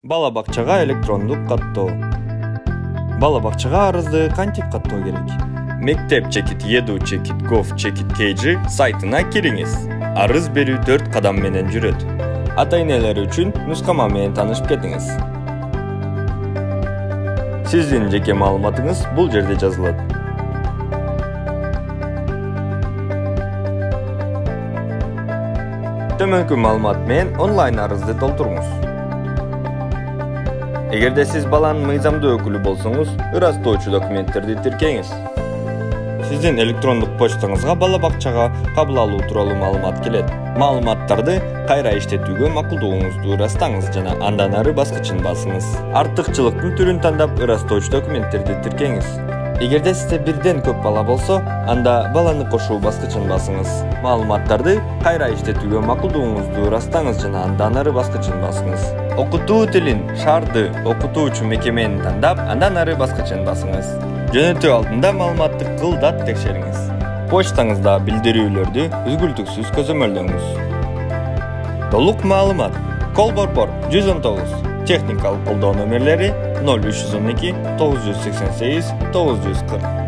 Bala bakçaga elektronduk каттоо. Бала бакчага арызды кантип каттоо керек? Mektep-edu.gov.kg сайтына кириңиз. Арыз берүү 4 кадам менен жүрөт. Ата-энелер үчүн нускама менен таанышып кетиңиз. Сиздин жеке маалыматыңыз бул жерде жазылат. Төмөнкү маалымат менен онлайн арызды толтуруңуз. Эгерде сиз баланын мыйзамдуу өкүлү болсоңуз, ырастоочу документтерди тиркеңиз. Сиздин электрондук почтаңызга бала бакчага кабыл алуу тууралуу маалымат келет. Маалыматтарды кайра иштетүүгө макулдугуңузду ырастаңыз жана андан ары баскычын басыңыз. Артыкчылыктын түрүн тандап ырастоочу документтерди тиркеңиз. Эгерде сизде бирден көп бала болсо, анда баланы кошуу баскычын басыңыз. Маалыматтарды кайра иштетүүгө макулдугуңузду ырастаңыз жана андан ары баскычын басыңыз. Окутуу тилин шаарды окутуучу мекемени тандап, андан ары баскычын басыңыз. Жөнөтүү алдында маалыматты кылдат текшериңиз. Почтаңызда билдирүүлөрдү үзгүлтүксүз көзөмөлдөңүз. Толук маалымат: Кол Борбор 119, техникалык колдоо номерлери 0312 988 940.